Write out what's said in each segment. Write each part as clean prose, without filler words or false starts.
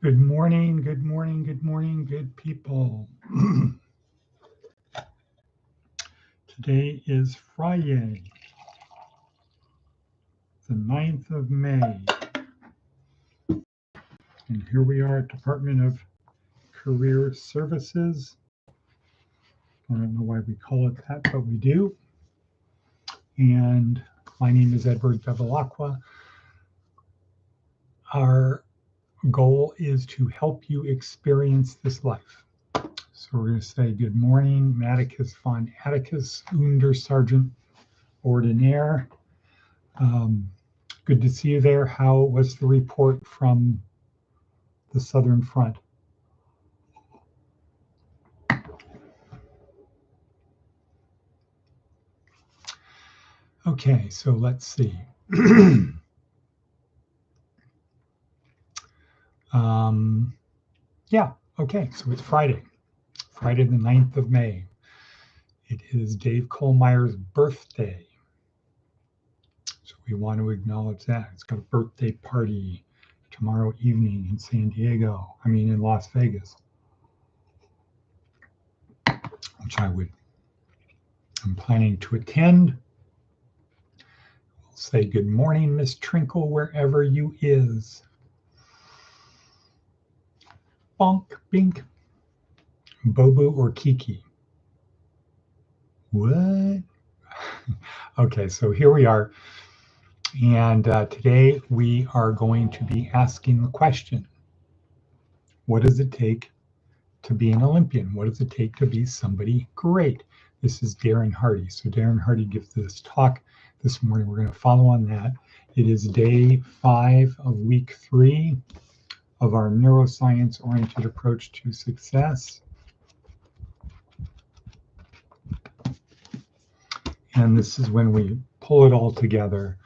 Good morning, good morning, good morning, good people. Today is Friday, the 9th of May. And here we are at Department of Career Services. I don't know why we call it that, but we do. And my name is Edward Bevilacqua. Our goal is to help you experience this life. So we're going to say good morning, Maticus von Atticus, Untersergeant Ordinaire. Good to see you there. How was the report from the Southern Front? Okay, so let's see. Yeah, okay, so it's Friday the 9th of May. It is Dave Kohlmeyer's birthday. So we want to acknowledge that. It's got a birthday party tomorrow evening in Las Vegas, which I'm planning to attend. We'll say good morning, Miss Trinkle, wherever you is. Bonk, bink, Bobu or Kiki. What? Okay, so here we are. And today we are going to be asking the question, what does it take to be an Olympian? What does it take to be somebody great? This is Darren Hardy. So Darren Hardy gives this talk this morning. We're going to follow on that. It is day 5 of week 3 of our neuroscience-oriented approach to success. And this is when we pull it all together.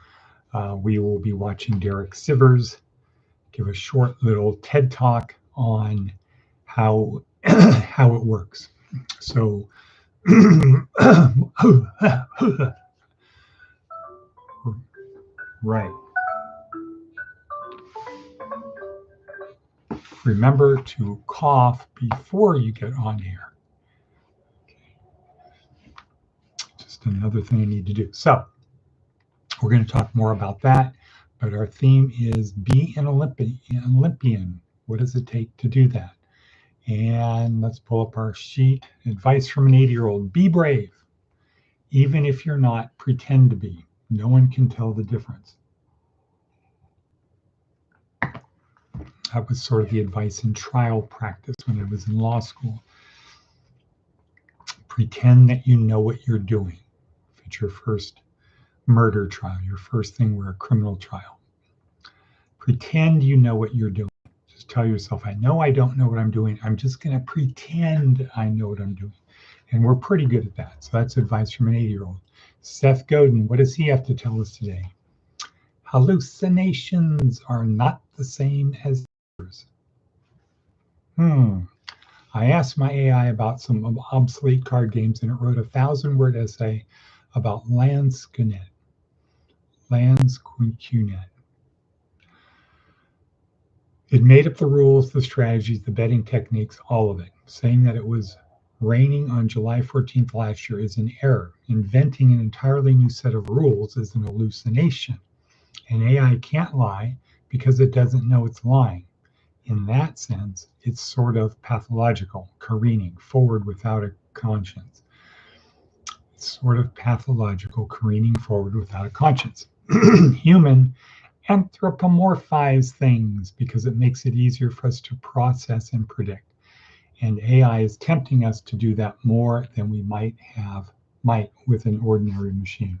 We will be watching Derek Sivers give a short little TED Talk on how it works. So, right. Remember to cough before you get on here. Okay. Just another thing I need to do. So, we're going to talk more about that, but our theme is be an Olympian. What does it take to do that? And let's pull up our sheet. Advice from an 80-year-old. Be brave. Even if you're not, pretend to be. No one can tell the difference. That was sort of the advice in trial practice when I was in law school. Pretend that you know what you're doing. If it's your first murder trial, your first thing were a criminal trial. Pretend you know what you're doing. Just tell yourself, I know I don't know what I'm doing. I'm just going to pretend I know what I'm doing. And we're pretty good at that. So that's advice from an 80-year-old. Seth Godin, what does he have to tell us today? Hallucinations are not the same as yours. I asked my AI about some obsolete card games, and it wrote a 1,000-word essay about Lansquenet. It made up the rules, the strategies, the betting techniques, all of it, saying that it was raining on July 14th last year is an error. Inventing an entirely new set of rules is an hallucination. And AI can't lie because it doesn't know it's lying. In that sense, it's sort of pathological, careening forward without a conscience. It's sort of pathological, careening forward without a conscience. Human anthropomorphize things because it makes it easier for us to process and predict. And AI is tempting us to do that more than we might with an ordinary machine.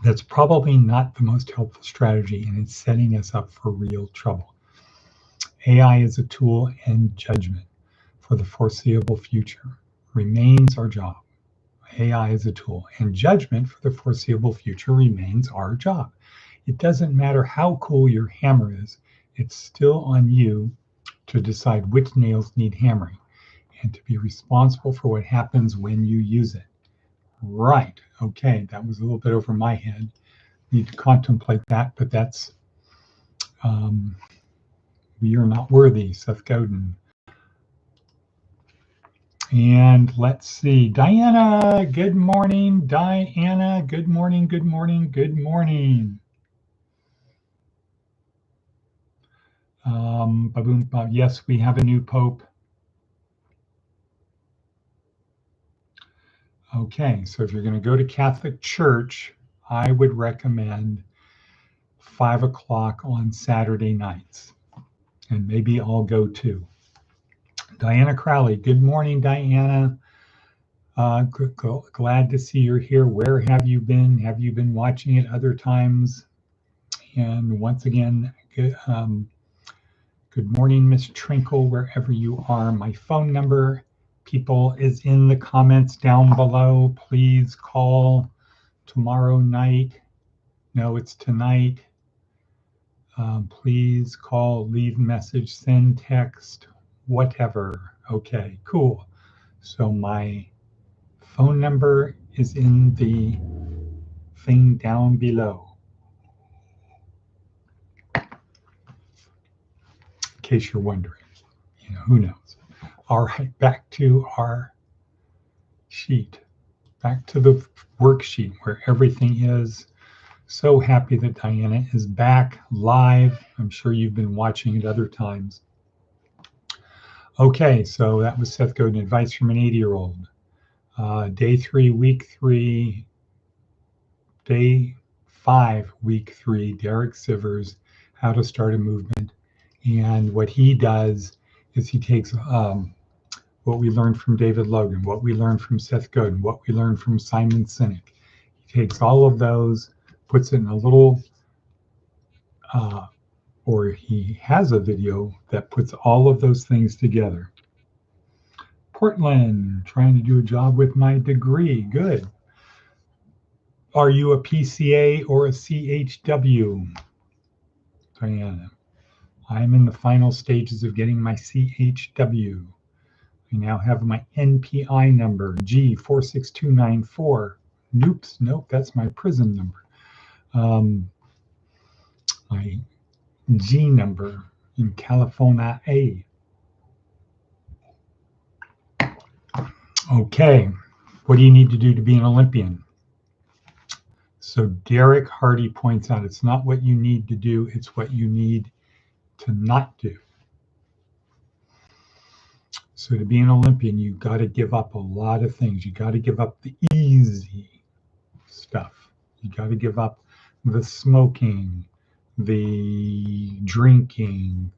That's probably not the most helpful strategy, and it's setting us up for real trouble. AI is a tool, and judgment for the foreseeable future remains our job. AI is a tool, and judgment for the foreseeable future remains our job. It doesn't matter how cool your hammer is, it's still on you to decide which nails need hammering and to be responsible for what happens when you use it. Right, okay, that was a little bit over my head. Need to contemplate that, but that's We are not worthy, Seth Godin. And let's see, Diana, good morning. Diana, good morning, good morning, good morning. Yes, we have a new pope. Okay, so if you're going to go to Catholic Church, I would recommend 5 o'clock on Saturday nights. And maybe I'll go too. Diana Crowley, good morning, Diana. Glad to see you're here. Where have you been? Have you been watching it other times? And once again, good morning, Miss Trinkle, wherever you are. My phone number, people, is in the comments down below. Please call tomorrow night. No, it's tonight. Please call, leave message, send text, whatever. Okay, cool. So my phone number is in the thing down below, in case you're wondering. Who knows? All right, back to our sheet, back to the worksheet where everything is. So happy that Diana is back live. I'm sure you've been watching at other times. Okay, so that was Seth Godin, advice from an 80-year-old. Day 3, week 3, day 5, week 3, Derek Sivers, how to start a movement. And what he does is he takes what we learned from David Logan, what we learned from Seth Godin, what we learned from Simon Sinek. He takes all of those, puts it in a little, or he has a video that puts all of those things together. Portland, trying to do a job with my degree. Good. Are you a PCA or a CHW? Diana, I'm in the final stages of getting my CHW. I now have my NPI number, G46294. Nope, that's my prison number. My G number in California A. Okay, what do you need to do to be an Olympian? So Derek Hardy points out it's not what you need to do, it's what you need to not do. So to be an Olympian, you got to give up a lot of things. You got to give up the easy stuff. You got to give up the smoking, the drinking,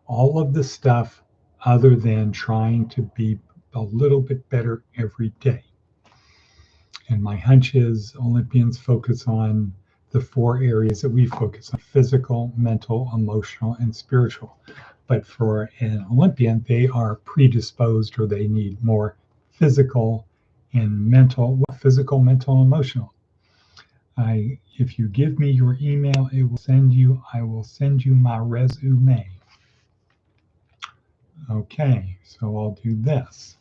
all of the stuff other than trying to be a little bit better every day. And my hunch is Olympians focus on the 4 areas that we focus on: physical, mental, emotional, and spiritual. But for an Olympian, they are predisposed, or they need more physical and mental, physical, mental, emotional. If you give me your email, I will send you my resume. Okay, so I'll do this.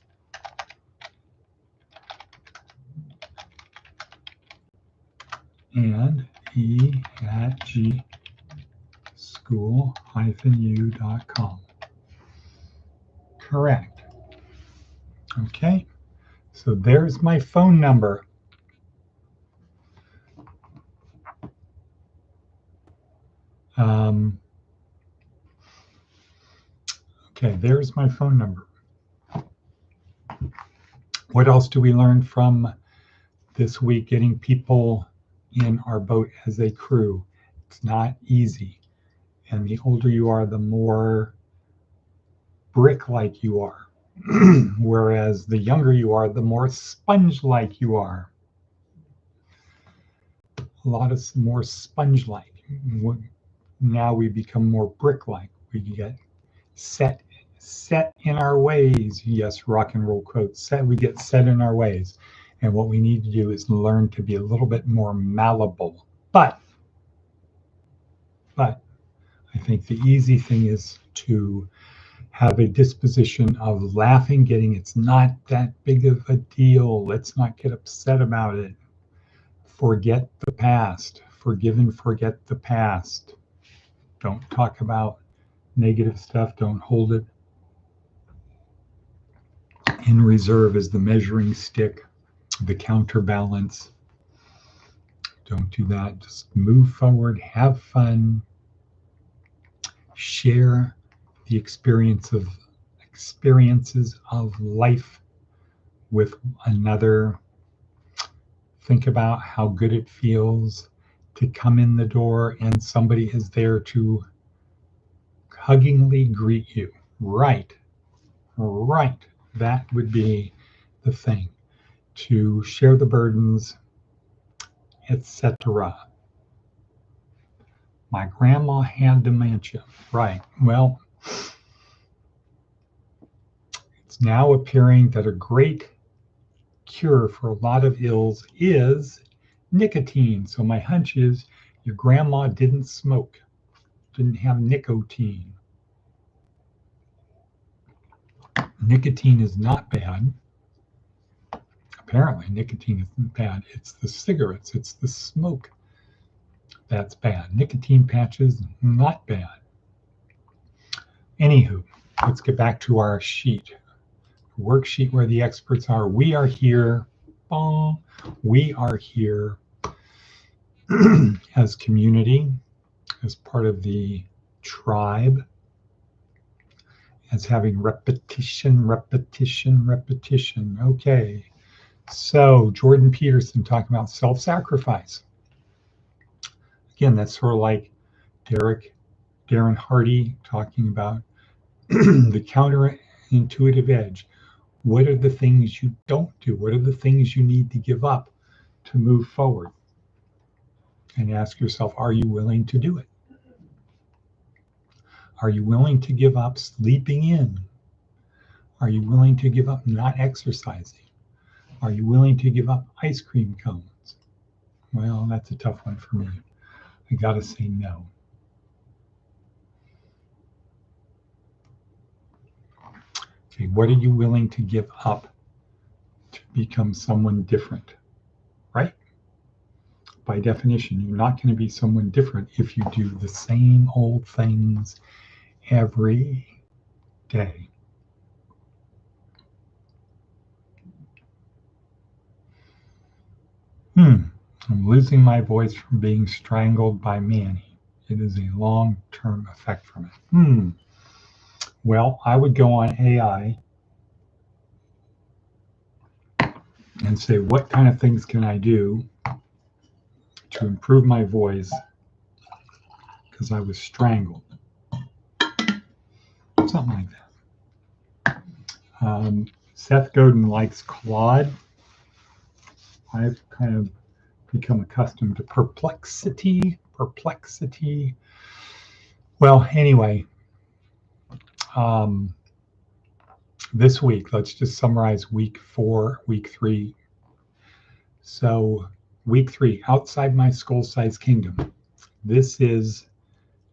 And e@gschool-u.com. Correct. Okay, so there's my phone number. Okay, there's my phone number. What else do we learn from this week? Getting people in our boat as a crew. It's not easy. And the older you are, the more brick-like you are. Whereas the younger you are, the more sponge-like you are. A lot of more sponge-like. Now we become more brick-like. We get set in our ways. Yes, rock and roll quote. We get set in our ways. And what we need to do is learn to be a little bit more malleable. But I think the easy thing is to have a disposition of laughing, it's not that big of a deal. Let's not get upset about it. Forget the past. Forgive and forget the past. Don't talk about negative stuff. Don't hold it in reserve as the measuring stick, the counterbalance. Don't do that. Just move forward, have fun, share the experiences of life with another. Think about how good it feels to come in the door and somebody is there to huggingly greet you. Right. That would be the thing. To share the burdens, etc. My grandma had dementia. Right. Well, it's now appearing that a great cure for a lot of ills is nicotine. So my hunch is your grandma didn't smoke, didn't have nicotine. Nicotine is not bad. Apparently, nicotine isn't bad. It's the cigarettes, it's the smoke that's bad. Nicotine patches, not bad. Anywho, let's get back to our sheet. Worksheet where the experts are. We are here. Boom. We are here as community, as part of the tribe, as having repetition. Okay. So Jordan Peterson talking about self-sacrifice. Again, that's sort of like Darren Hardy talking about the counterintuitive edge. What are the things you don't do? What are the things you need to give up to move forward? And ask yourself, are you willing to do it? Are you willing to give up sleeping in? Are you willing to give up not exercising? Are you willing to give up ice cream cones? Well, that's a tough one for me. I gotta say no. Okay, what are you willing to give up to become someone different? Right? By definition, you're not going to be someone different if you do the same old things every day. I'm losing my voice from being strangled by Manny. It is a long-term effect from it. Well, I would go on AI and say, what kind of things can I do to improve my voice because I was strangled? Something like that. Seth Godin likes Claude. I've kind of become accustomed to perplexity. Well, anyway, this week, let's just summarize week 3. So week 3, outside my skull-sized kingdom. This is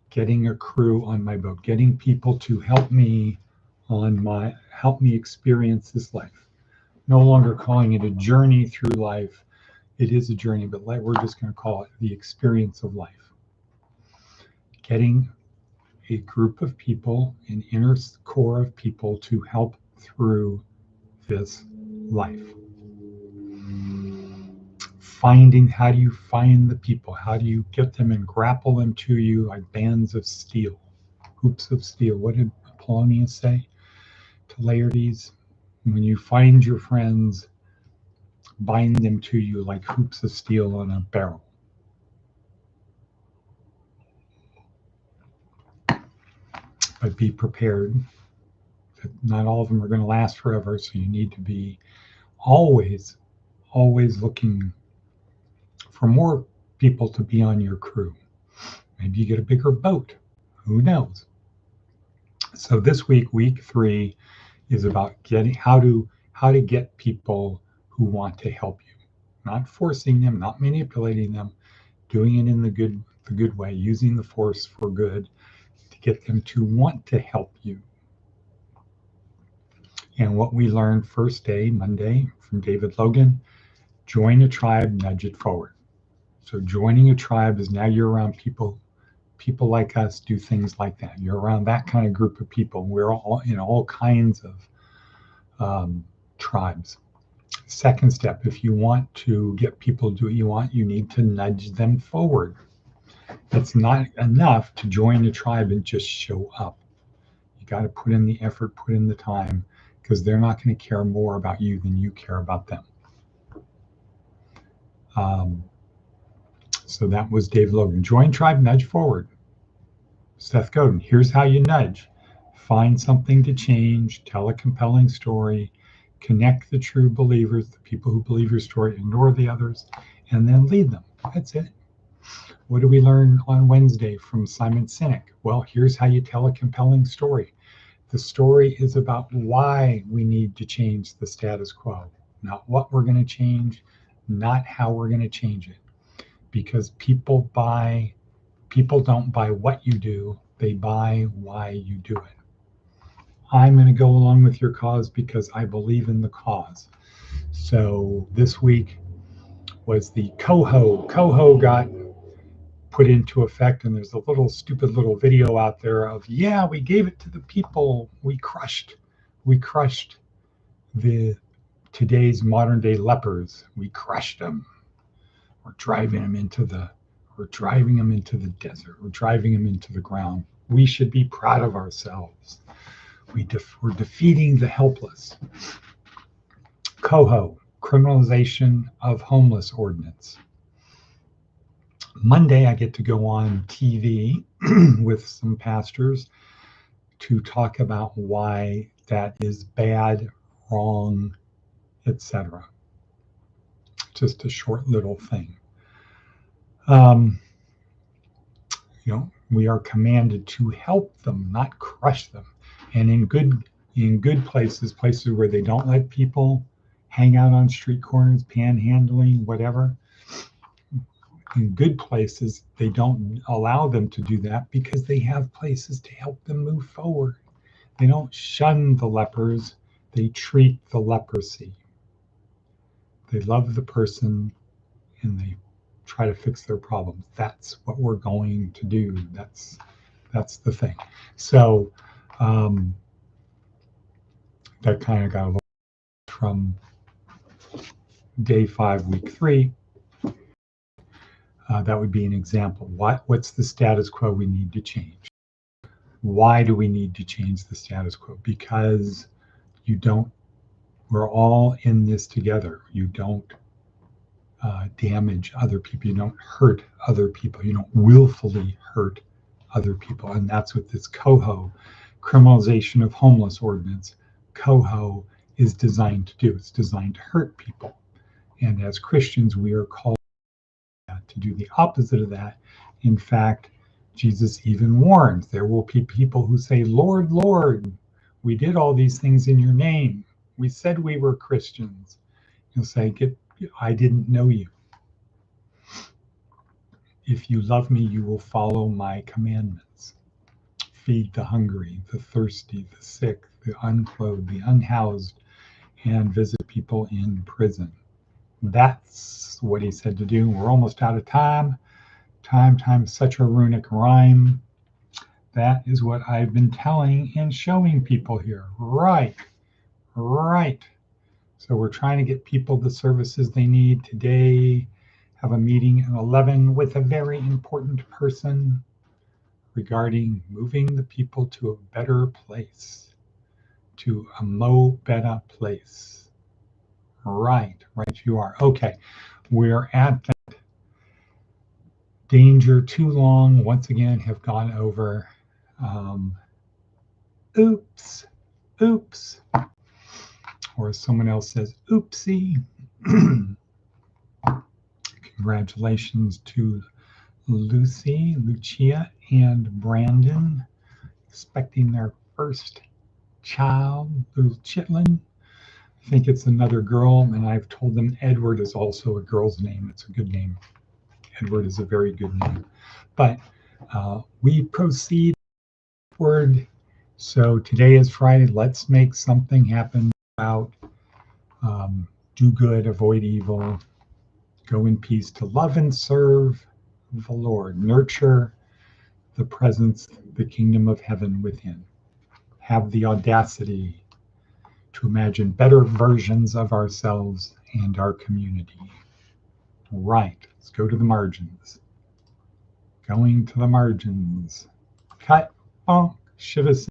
getting a crew on my boat, getting people to help me experience this life. No longer calling it a journey through life. It is a journey, but we're just going to call it the experience of life. Getting a group of people, an inner core of people to help through this life. How do you find the people? How do you get them and grapple them to you like bands of steel, hoops of steel? What did Apollonius say to Laertes? When you find your friends, bind them to you like hoops of steel on a barrel. But be prepared. Not all of them are going to last forever, so you need to be always looking for more people to be on your crew. Maybe you get a bigger boat. Who knows? So this week, week 3, is about how to get people who want to help you. Not forcing them, not manipulating them, doing it in the good way, using the force for good to get them to want to help you. And what we learned first day, Monday, from David Logan, join a tribe, nudge it forward. So joining a tribe is now you're around people people like us do things like that. You're around that kind of group of people. We're all in all kinds of tribes. Second step, if you want to get people to do what you want, you need to nudge them forward. It's not enough to join a tribe and just show up. You got to put in the effort, put in the time, because they're not going to care more about you than you care about them. So that was Dave Logan. Join tribe, nudge forward. Seth Godin, here's how you nudge. Find something to change, tell a compelling story, connect the true believers, the people who believe your story, ignore the others, and then lead them. That's it. What do we learn on Wednesday from Simon Sinek? Well, here's how you tell a compelling story. The story is about why we need to change the status quo, not what we're going to change, not how we're going to change it. Because people don't buy what you do, they buy why you do it. I'm going to go along with your cause because I believe in the cause. So this week was the coho. Coho got put into effect, and there's a little stupid little video out there of, yeah, we gave it to the people. We crushed the today's modern day lepers. We crushed them. We're driving them into the desert. We're driving them into the ground. We should be proud of ourselves. We're defeating the helpless. Coho, criminalization of homeless ordinance. Monday, I get to go on TV with some pastors to talk about why that is bad, wrong, etc. Just a short little thing. We are commanded to help them, not crush them. And in good places where they don't let people hang out on street corners, panhandling, whatever. In good places, they don't allow them to do that because they have places to help them move forward. They don't shun the lepers, they treat the leprosy. They love the person and they try to fix their problems. That's what we're going to do. That's the thing. So that kind of got a little from day 5, week 3. That would be an example. What's the status quo we need to change? Why do we need to change the status quo? Because we're all in this together. You don't damage other people. You don't hurt other people. You don't willfully hurt other people. And that's what this coho, criminalization of homeless ordinance, coho is designed to do. It's designed to hurt people. And as Christians, we are called to do the opposite of that. In fact, Jesus even warns there will be people who say, Lord, Lord, we did all these things in your name. We said we were Christians. He'll say, I didn't know you. If you love me, you will follow my commandments. Feed the hungry, the thirsty, the sick, the unclothed, the unhoused, and visit people in prison. That's what he said to do. We're almost out of time. Time, such a runic rhyme. That is what I've been telling and showing people here. Right. So we're trying to get people the services they need today. Have a meeting at 11 with a very important person regarding moving the people to a better place, to a better place. Right, you are. Okay, we're at that danger too long. Once again, have gone over. Oops. Or as someone else says, oopsie. Congratulations to Lucia, and Brandon, expecting their first child, little chitlin. I think it's another girl, and I've told them Edward is also a girl's name. It's a good name. Edward is a very good name. But we proceed forward. So today is Friday. Let's make something happen about do good, avoid evil, go in peace to love and serve the Lord, nurture the presence, the kingdom of heaven within. Have the audacity to imagine better versions of ourselves and our community. Right, let's go to the margins. Going to the margins. Cut, bonk, Shiva